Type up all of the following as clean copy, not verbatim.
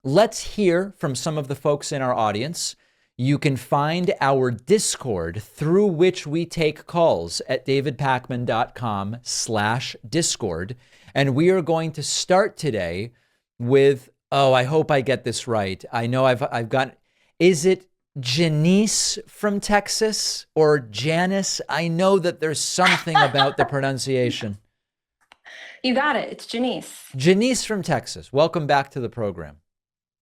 let's hear from some of the folks in our audience. You can find our Discord through which we take calls at davidpakman.com/Discord. And we are going to start today with, oh, I hope I get this right. I know I've got, is it Janice from Texas or Janice? I know that there's something about the pronunciation. You got it. It's Janice. Janice from Texas. Welcome back to the program.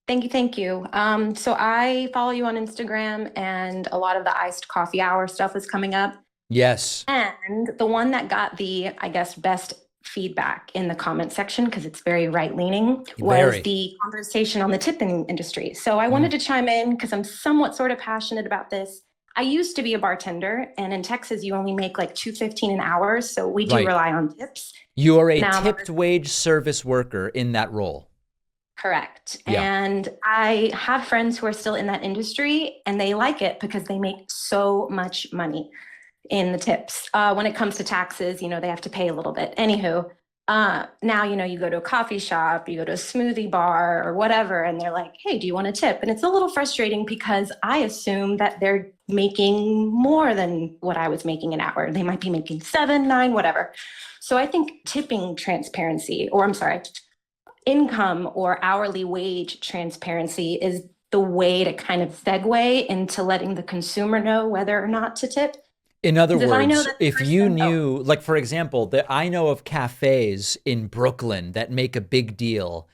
Thank you. Thank you. So I follow you on Instagram, and a lot of the iced coffee hour stuff is coming up. Yes. And the one that got the, I guess, best feedback in the comment section, because it's very right leaning, was the conversation on the tipping industry. So I wanted to chime in because I'm somewhat sort of passionate about this. I used to be a bartender, and in Texas, you only make like $2.15 an hour. So we do rely on tips. You are a tipped wage service worker in that role. Correct. Yeah. And I have friends who are still in that industry, and they like it because they make so much money in the tips. When it comes to taxes, they have to pay a little bit. Anywho, now, you go to a coffee shop, you go to a smoothie bar or whatever, and they're like, hey, do you want a tip? And it's a little frustrating because I assume that they're making more than what I was making an hour. They might be making 7, 9, whatever. So I think tipping transparency, or I'm sorry, income or hourly wage transparency is the way to kind of segue into letting the consumer know whether or not to tip. In other words, if you knew, like, for example, that I know of cafes in Brooklyn that make a big deal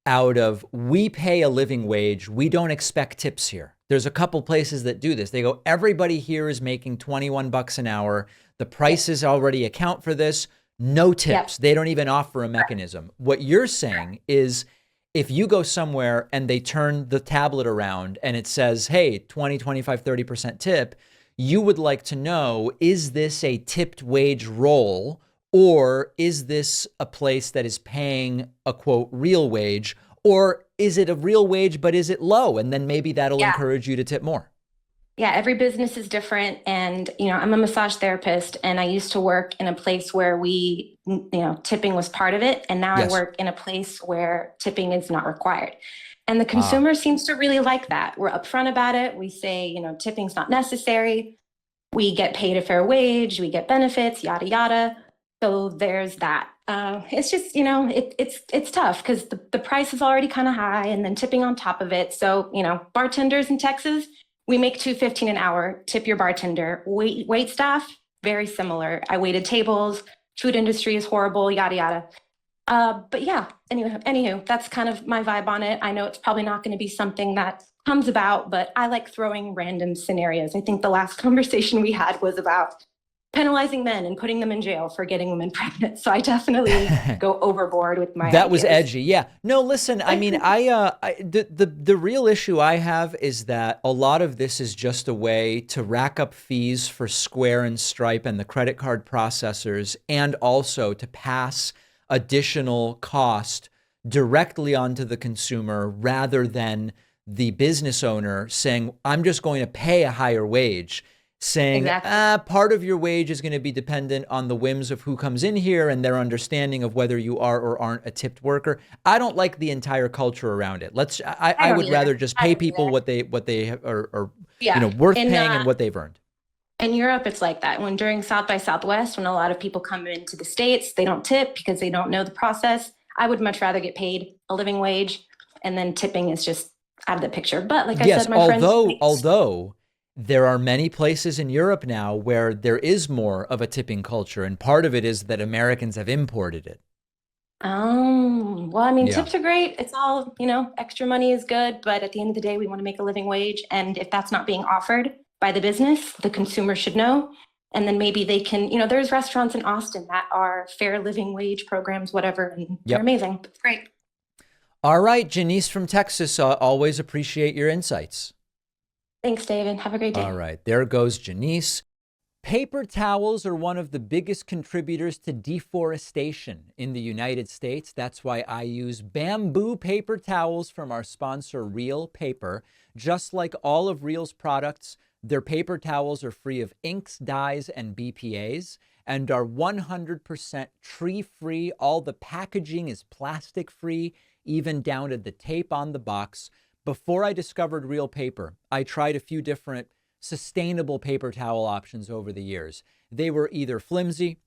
out of, we pay a living wage, we don't expect tips here. There's a couple places that do this. They go, everybody here is making 21 bucks an hour. The prices already account for this. No tips. Yep. They don't even offer a mechanism. What you're saying is, if you go somewhere and they turn the tablet around and it says, hey, 20, 25, 30% tip, you would like to know, is this a tipped wage role, or is this a place that is paying a quote real wage, or is it a real wage, but is it low? And then maybe that'll encourage you to tip more. Yeah, every business is different. And, I'm a massage therapist, and I used to work in a place where tipping was part of it. And now I work in a place where tipping is not required. And the consumer seems to really like that. We're upfront about it. We say, tipping's not necessary. We get paid a fair wage. We get benefits, yada, yada. So there's that. It's just, it's tough because the price is already kind of high, and then tipping on top of it. So, bartenders in Texas, we make $2.15 an hour. Tip your bartender. Wait staff, very similar. I waited tables. Food industry is horrible, yada, yada. But yeah, anywho, that's kind of my vibe on it. I know it's probably not going to be something that comes about, but I like throwing random scenarios. I think the last conversation we had was about penalizing men and putting them in jail for getting women pregnant. So I definitely go overboard with my That ideas. Was edgy. Yeah. No, listen, I mean, the real issue I have is that a lot of this is just a way to rack up fees for Square and Stripe and the credit card processors, and also to pass additional cost directly onto the consumer rather than the business owner saying, I'm just going to pay a higher wage. Saying part of your wage is going to be dependent on the whims of who comes in here and their understanding of whether you are or aren't a tipped worker. I don't like the entire culture around it. I would rather just pay people what they are worth paying and what they've earned. In Europe, it's like that. When during South by Southwest, when a lot of people come into the States, they don't tip because they don't know the process. I would much rather get paid a living wage, and then tipping is just out of the picture. But like I said, my friends, although there are many places in Europe now where there is more of a tipping culture, and part of it is that Americans have imported it. Oh, well, I mean, tips are great. It's all, extra money is good, but at the end of the day, we want to make a living wage. And if that's not being offered by the business, the consumer should know. And then maybe they can, there's restaurants in Austin that are fair living wage programs, whatever, and they're amazing. It's great. All right, Janice from Texas, always appreciate your insights. Thanks, David. Have a great day. All right. There goes Janice. Paper towels are one of the biggest contributors to deforestation in the United States. That's why I use bamboo paper towels from our sponsor, Real Paper. Just like all of Real's products, their paper towels are free of inks, dyes, and BPAs, and are 100% tree-free. All the packaging is plastic-free. even down to the tape on the box. Before I discovered Real Paper, I tried a few different sustainable paper towel options over the years. They were either flimsy,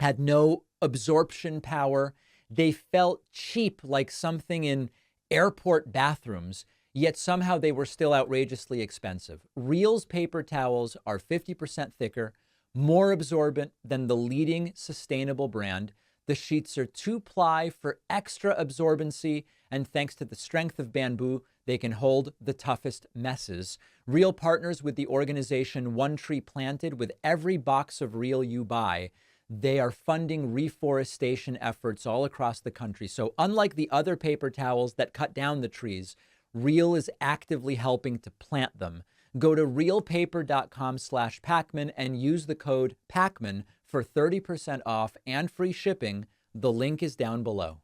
had no absorption power, they felt cheap, like something in airport bathrooms, yet somehow they were still outrageously expensive. Real's paper towels are 50% thicker, more absorbent than the leading sustainable brand. The sheets are 2-ply for extra absorbency, and thanks to the strength of bamboo, they can hold the toughest messes. Real partners with the organization One Tree Planted. With every box of Real you buy, they are funding reforestation efforts all across the country. So unlike the other paper towels that cut down the trees, Real is actively helping to plant them. Go to realpaper.com/Pacman and use the code Pacman for 30% off and free shipping. The link is down below.